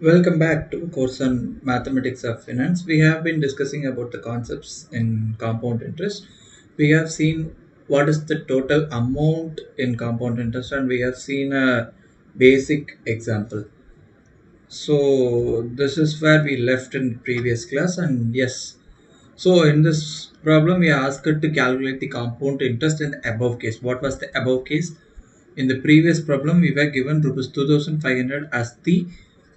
Welcome back to a course on mathematics of finance. We have been discussing about the concepts in compound interest. We have seen what is the total amount in compound interest, and we have seen a basic example. So this is where we left in previous class, and yes. So in this problem, we are asked to calculate the compound interest in the above case. What was the above case? In the previous problem, we were given rupees 2500 as the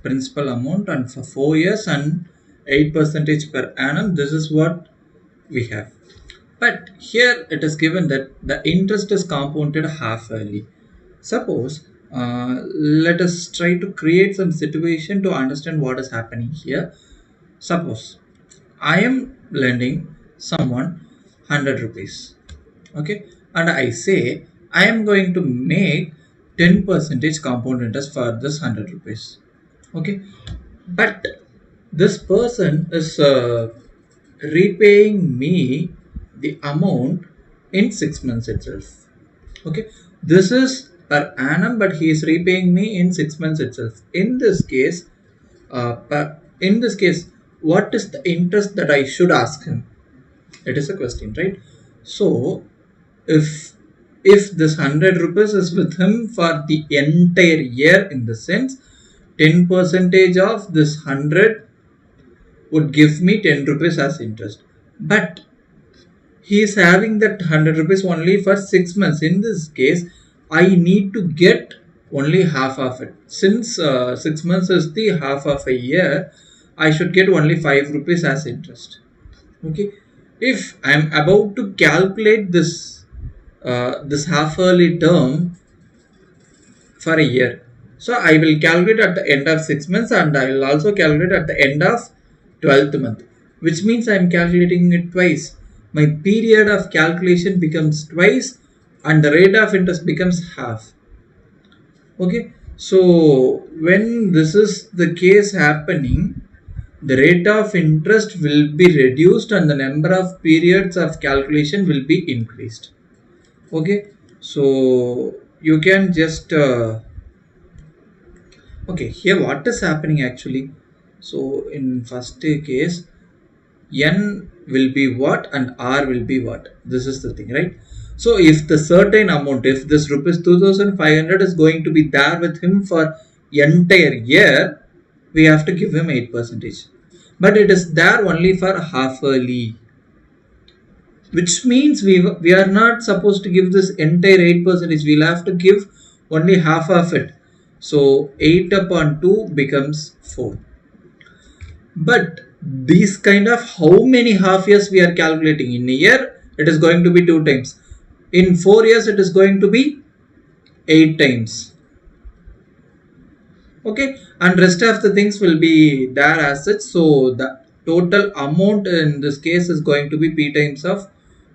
principal amount and for 4 years and 8 percentage per annum. This is what we have. But here it is given that the interest is compounded half yearly. Suppose let us try to create some situation to understand what is happening here. Suppose I am lending someone 100 rupees, okay, and I say I am going to make 10 percentage compound interest for this 100 rupees, okay, but this person is repaying me the amount in 6 months itself, okay. This is per annum, but he is repaying me in 6 months itself. In this case, what is the interest that I should ask him? It is a question, right? So if this 100 rupees is with him for the entire year, in the sense 10 percentage of this 100 would give me 10 rupees as interest, but he is having that 100 rupees only for 6 months. In this case, I need to get only half of it. Since 6 months is the half of a year, I should get only 5 rupees as interest, okay. If I am about to calculate this half yearly term for a year, so I will calculate at the end of 6 months, and I will also calculate at the end of 12th month, which means I am calculating it twice. My period of calculation becomes twice and the rate of interest becomes half, okay. So when this is the case happening, the rate of interest will be reduced and the number of periods of calculation will be increased, okay. So you can just okay, here what is happening actually? So in first case, n will be what and r will be what? This is the thing, right? So if the certain amount, if this rupees 2500 is going to be there with him for entire year, we have to give him 8 percentage, but it is there only for half yearly, which means we are not supposed to give this entire 8 percentage. We'll have to give only half of it. So 8 upon 2 becomes 4. But these kind of how many half years we are calculating? In a year it is going to be 2 times. In 4 years it is going to be 8 times. Okay, and rest of the things will be there as such. So the total amount in this case is going to be p times of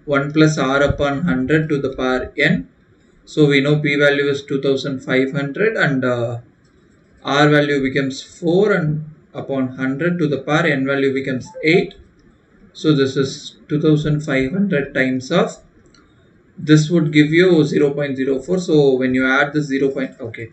1 plus r upon 100 to the power n. So we know p value is 2500 and r value becomes 4, and upon 100 to the power n value becomes 8. So this is 2500 times of, this would give you 0 0.04. So when you add the 0. Okay,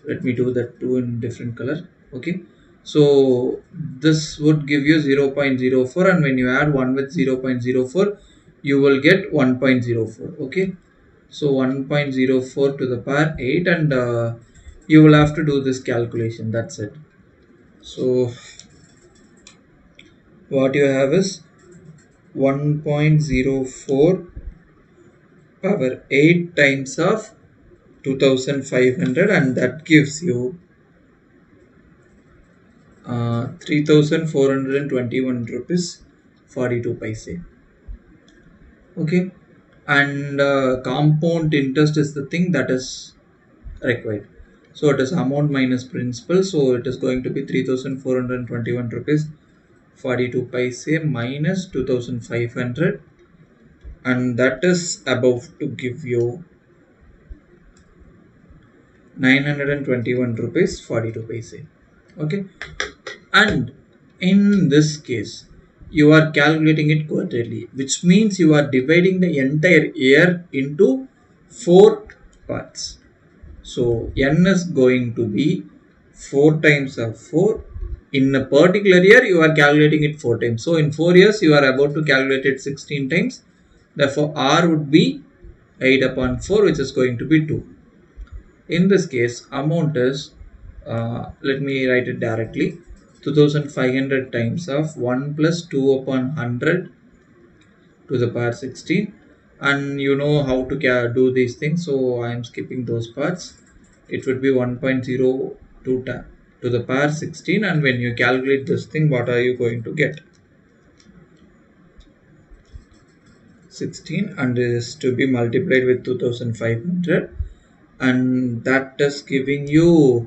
let me do that too in different color, okay. So this would give you 0 0.04, and when you add 1 with 0 0.04, you will get 1.04, okay. So 1.04 to the power 8, and you will have to do this calculation, that's it. So what you have is 1.04 power 8 times of 2500, and that gives you 3421 rupees 42 paise, okay. And compound interest is the thing that is required. So it is amount minus principal, so it is going to be 3421 rupees 42 paise minus 2500, and that is about to give you 921 rupees 42 paise, okay. And in this case you are calculating it quarterly, which means you are dividing the entire year into 4 parts. So n is going to be 4 times of 4, in a particular year you are calculating it 4 times. So in 4 years you are about to calculate it 16 times. Therefore R would be 8 upon 4, which is going to be 2. In this case, amount is, let me write it directly, 2500 times of 1 plus 2 upon 100 to the power 16. And you know how to do these things, so I am skipping those parts. It would be 1.02 to the power 16, and when you calculate this thing, what are you going to get? 16, and is to be multiplied with 2500, and that is giving you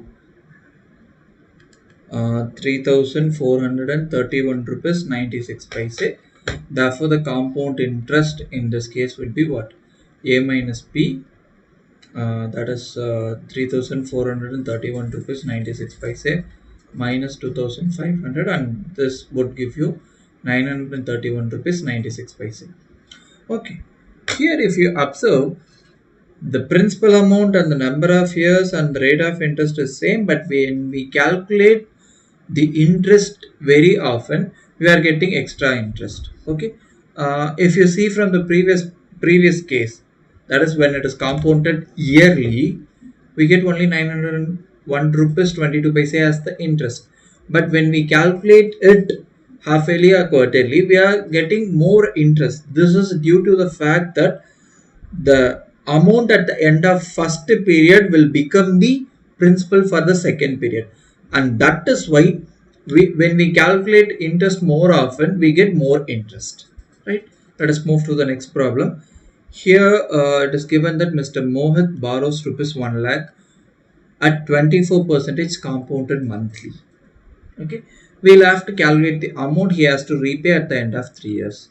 3431 rupees 96 paise. Therefore the compound interest in this case would be what? A minus B, that is 3431 rupees 96 paise minus 2500, and this would give you 931 rupees 96 paise. Okay, here if you observe, the principal amount and the number of years and the rate of interest is same, but when we calculate the interest very often, we are getting extra interest. Okay, if you see from the previous case, that is when it is compounded yearly, we get only 901 rupees 22 paise as the interest. But when we calculate it half yearly or quarterly, we are getting more interest. This is due to the fact that the amount at the end of first period will become the principal for the second period, and that is why when we calculate interest more often, we get more interest, right? Let us move to the next problem. Here it is given that Mr. Mohit borrows rupees 1 lakh at 24% compounded monthly. Okay, we'll have to calculate the amount he has to repay at the end of 3 years.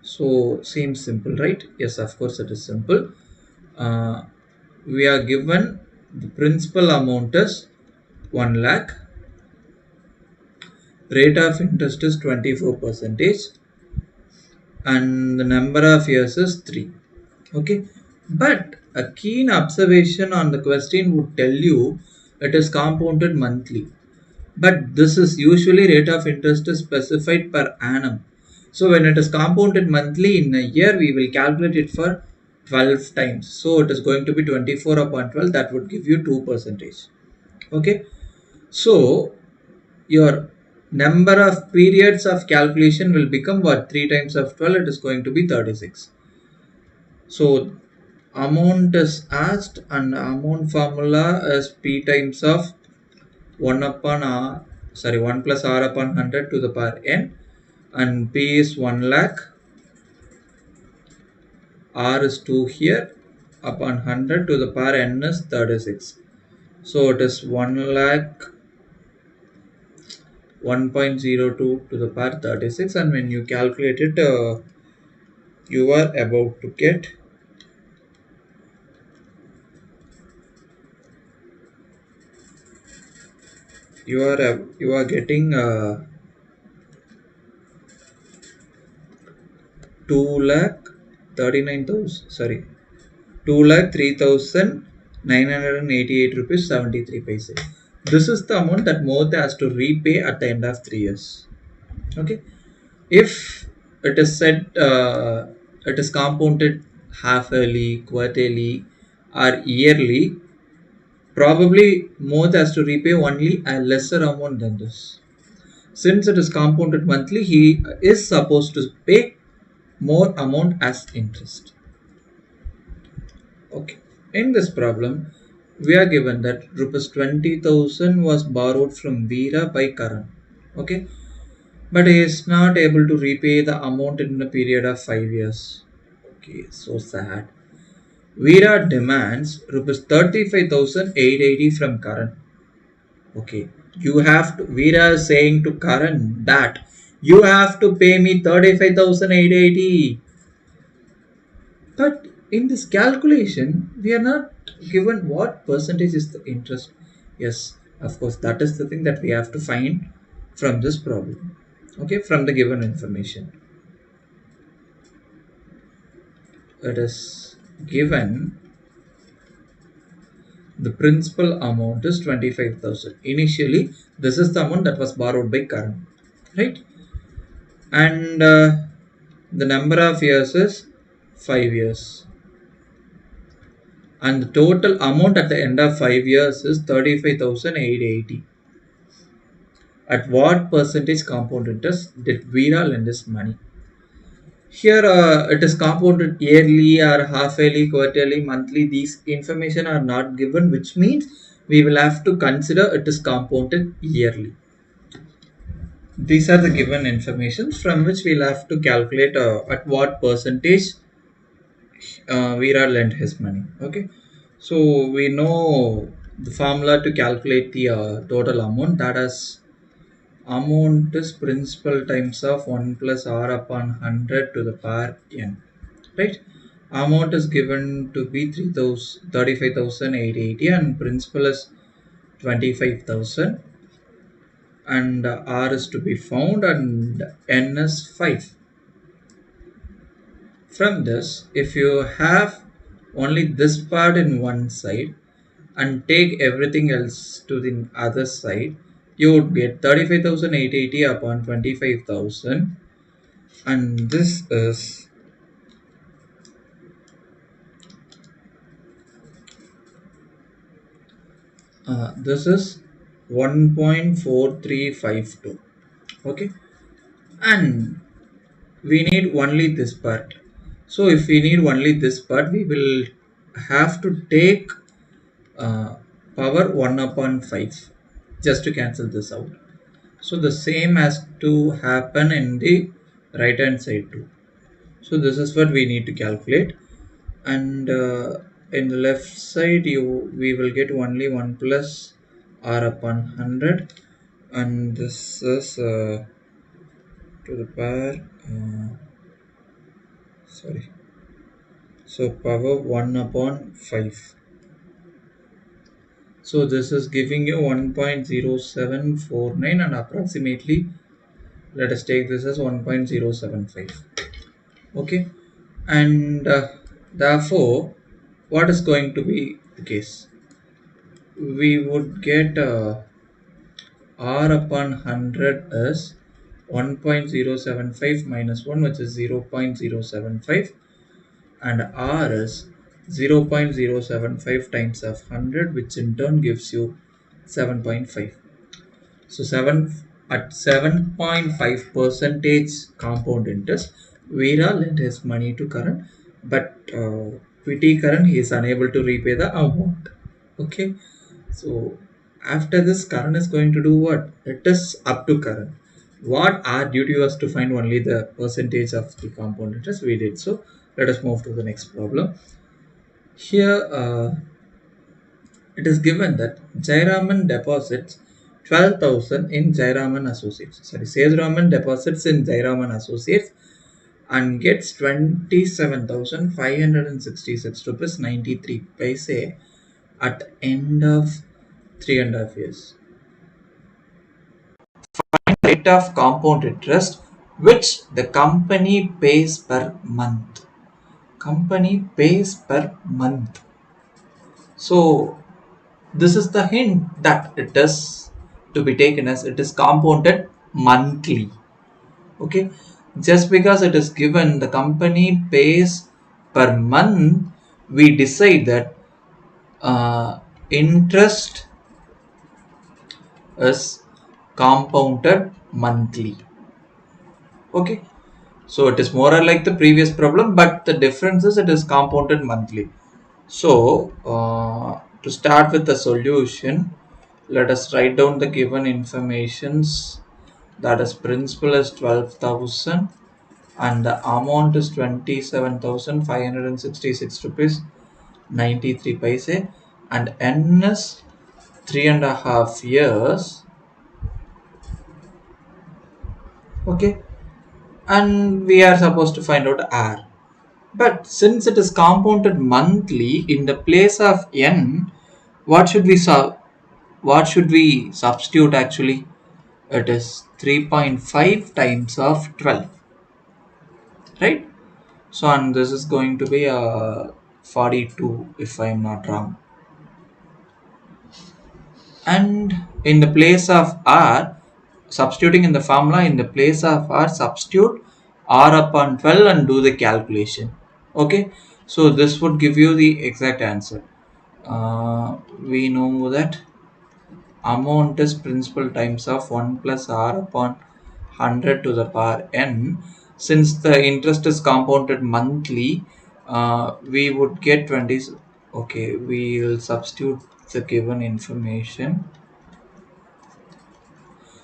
So seems simple, right? Yes, of course it is simple. We are given the principal amount is 1 lakh, rate of interest is 24%, and the number of years is 3. Okay, but a keen observation on the question would tell you it is compounded monthly, but this is usually rate of interest is specified per annum. So when it is compounded monthly in a year, we will calculate it for 12 times. So it is going to be 24 upon 12. That would give you 2%. Okay. So your number of periods of calculation will become what? 3 times of 12. It is going to be 36. So amount is asked, and amount formula is P times of 1 upon R, 1 plus R upon 100 to the power n, and P is 1 lakh, R is 2 here, upon 100 to the power n is 36. So it is 1 lakh 1.02 to the power 36, and when you calculate it, you are about to get you are getting 2 lakh 39,000, 2 lakh 3,988 rupees 73 paise. This is the amount that Mohit has to repay at the end of 3 years. Okay, if it is said it is compounded half yearly, quarterly, or yearly, probably Mohit has to repay only a lesser amount than this. Since it is compounded monthly, he is supposed to pay more amount as interest. Okay, in this problem, we are given that rupees 20,000 was borrowed from Veera by Karan. Okay, but he is not able to repay the amount in a period of 5 years. Okay, so sad. Veera demands rupees 35,880 from Karan. Okay, you have to, Veera is saying to Karan that you have to pay me 35,880. But in this calculation, we are not given what percentage is the interest. Yes, of course, that is the thing that we have to find from this problem. Okay, from the given information. It is given the principal amount is 25,000. Initially, this is the amount that was borrowed by Karan, right? And the number of years is 5 years. And the total amount at the end of 5 years is 35,880. At what percentage compound interest did Veera lend his money? Here it is compounded yearly or half yearly, quarterly, monthly. These information are not given, which means we will have to consider it is compounded yearly. These are the given information from which we'll have to calculate at what percentage Veera lent his money. Okay, so we know the formula to calculate the total amount, that is amount is principal times of 1 plus r upon 100 to the power n, right? Amount is given to be 35,880 and principal is 25,000 and r is to be found and n is 5. From this, if you have only this part in one side and take everything else to the other side, you would get 35,880 upon 25,000, and this is this is 1.4352. Okay, and we need only this part. So if we need only this part, we will have to take power 1 upon 5 just to cancel this out. So the same has to happen in the right hand side too. So this is what we need to calculate, and in the left side we will get only 1 plus r upon 100, and this is to the power sorry, so power 1 upon 5. So this is giving you 1.0749 and approximately let us take this as 1.075. Okay, and therefore what is going to be the case? We would get r upon 100 is 1.075 minus 1, which is 0.075, and r is 0.075 times of 100, which in turn gives you 7.5. So 7.5 percentage compound interest, Veera lent his money to Karan, but pity Karan, he is unable to repay the amount. Okay, so after this, Karan is going to do what? It is up to Karan. What our duty was to find only the percentage of the compound interest. We did so. Let us move to the next problem. Here it is given that Jayaraman deposits 12,000 in Jayaraman Associates. Sorry, Sejaraman deposits in Jayaraman Associates and gets 27,566 rupees 93 paise at the end of 3.5 years. Find the rate of compound interest which the company pays per month. Company pays per month. So this is the hint that it is to be taken as it is compounded monthly. Okay, just because it is given the company pays per month, we decide that interest is compounded monthly. Okay, so it is more or like the previous problem, but the difference is it is compounded monthly. So to start with the solution, let us write down the given informations, that is principal is 12,000 and the amount is 27,566 rupees 93 paise and n is 3.5 years. Okay, and we are supposed to find out r, but since it is compounded monthly, in the place of n, what should we substitute actually? It is 3.5 times of 12, right? So and this is going to be 42 if I am not wrong. and in the place of r, substituting in the formula, in the place of r, substitute r upon 12 and do the calculation. Okay, so this would give you the exact answer. We know that amount is principal times of 1 plus r upon 100 to the power n. Since the interest is compounded monthly, we would get 20. Okay, we will substitute the given information.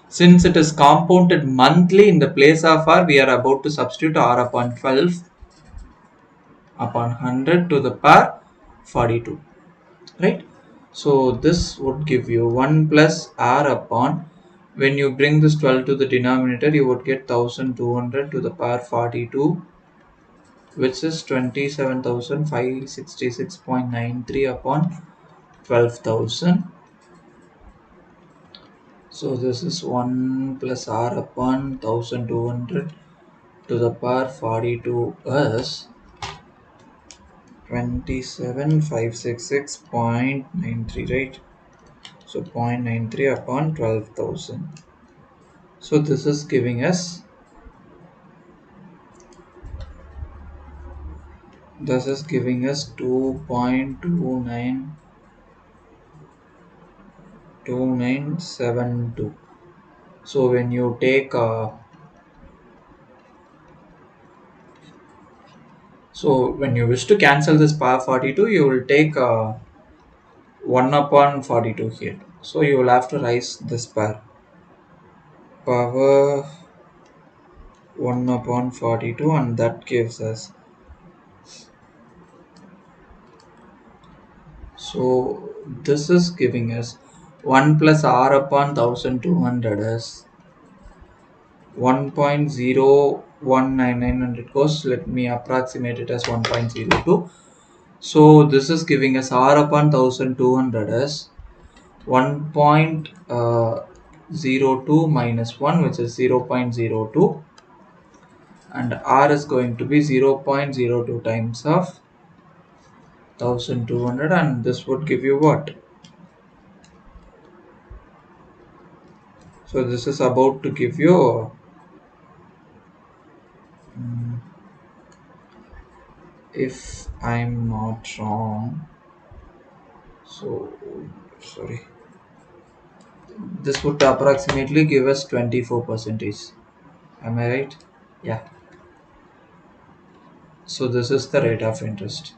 Since it is compounded monthly, in the place of r, we are about to substitute r upon 12 upon 100 to the power 42. Right? So this would give you 1 plus r upon, when you bring this 12 to the denominator, you would get 1200 to the power 42, which is 27,566.93 upon 12,000. So this is 1 plus r upon 1200 to the power 42 is 27,566.93, right? So 0.93 upon 12,000. So this is giving us 2.292972. So when you take so when you wish to cancel this power 42, you will take 1 upon 42 here. So you will have to raise this power 1 upon 42, and that gives us, so this is giving us 1 plus r upon 1200 is 1.0199, and it goes, let me approximate it as 1.02. So this is giving us r upon 1200 as 1.02 minus 1, which is 0.02, and r is going to be 0.02 times of 1200, and this would give you what? So this is about to give you if I'm not wrong, so sorry, this would approximately give us 24%. Am I right? Yeah. So this is the rate of interest.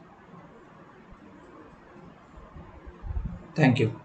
Thank you.